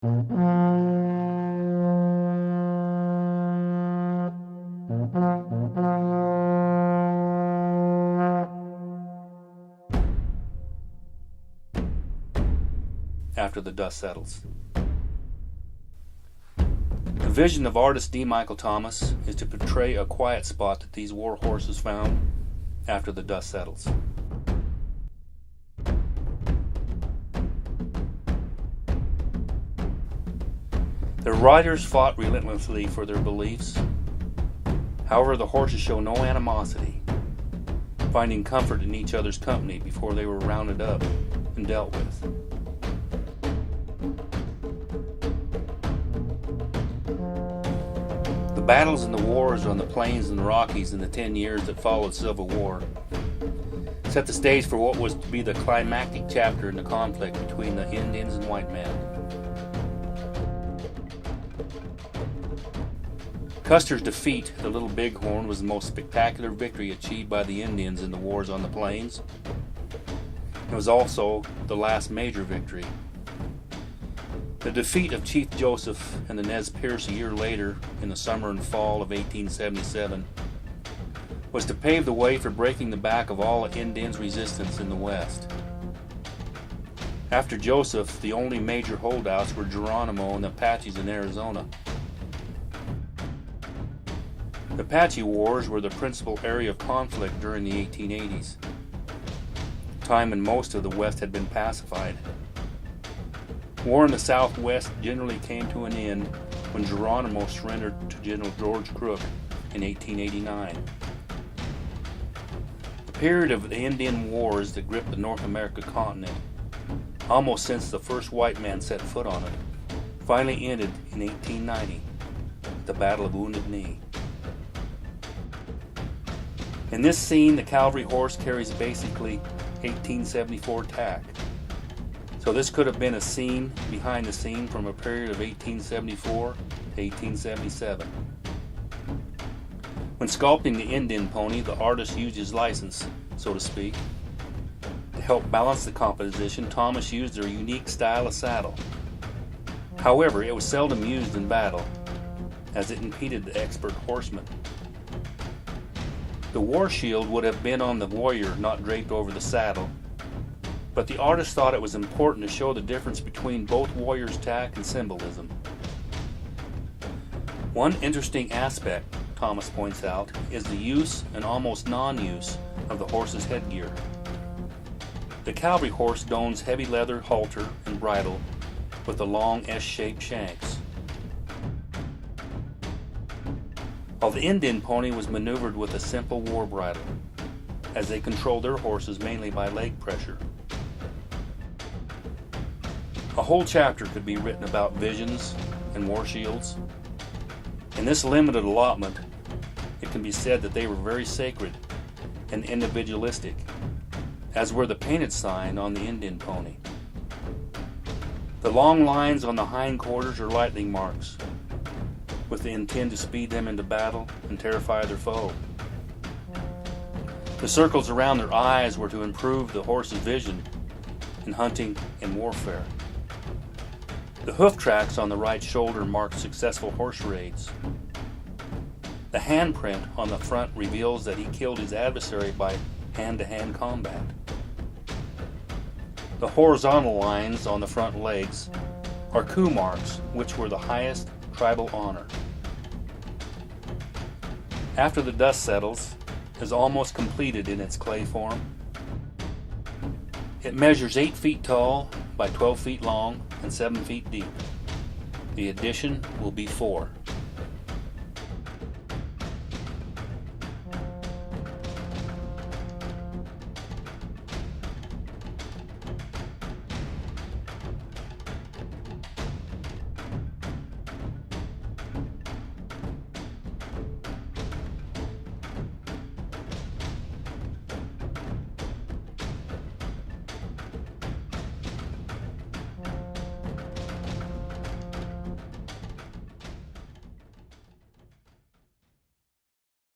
After the dust settles. The vision of artist D. Michael Thomas is to portray a quiet spot that these war horses found after the dust settles. Their riders fought relentlessly for their beliefs. However, the horses show no animosity, finding comfort in each other's company before they were rounded up and dealt with. The battles and the wars on the plains and the Rockies in the 10 years that followed Civil War set the stage for what was to be the climactic chapter in the conflict between the Indians and white men. Custer's defeat at the Little Bighorn was the most spectacular victory achieved by the Indians in the wars on the plains. It was also the last major victory. The defeat of Chief Joseph and the Nez Perce a year later, in the summer and fall of 1877, was to pave the way for breaking the back of all Indians' resistance in the West. After Joseph, the only major holdouts were Geronimo and the Apaches in Arizona. The Apache Wars were the principal area of conflict during the 1880s, time when most of the West had been pacified. War in the Southwest generally came to an end when Geronimo surrendered to General George Crook in 1889. The period of the Indian Wars that gripped the North American continent, almost since the first white man set foot on it, finally ended in 1890, the Battle of Wounded Knee. In this scene, the cavalry horse carries basically 1874 tack. So this could have been a scene behind the scene from a period of 1874 to 1877. When sculpting the Indian pony, the artist used his license, so to speak. To help balance the composition, Thomas used a unique style of saddle. However, it was seldom used in battle, as it impeded the expert horseman. The war shield would have been on the warrior, not draped over the saddle, but the artist thought it was important to show the difference between both warriors' tack and symbolism. One interesting aspect, Thomas points out, is the use and almost non-use of the horse's headgear. The cavalry horse dons heavy leather halter and bridle with the long S-shaped shanks, while the Indian pony was maneuvered with a simple war bridle, as they controlled their horses mainly by leg pressure. A whole chapter could be written about visions and war shields. In this limited allotment, it can be said that they were very sacred and individualistic, as were the painted sign on the Indian pony. The long lines on the hindquarters are lightning marks, with the intent to speed them into battle and terrify their foe. The circles around their eyes were to improve the horse's vision in hunting and warfare. The hoof tracks on the right shoulder marked successful horse raids. The handprint on the front reveals that he killed his adversary by hand-to-hand combat. The horizontal lines on the front legs are coup marks, which were the highest tribal honor. After the dust settles, is almost completed in its clay form. It measures 8 feet tall by 12 feet long and 7 feet deep. The addition will be 4.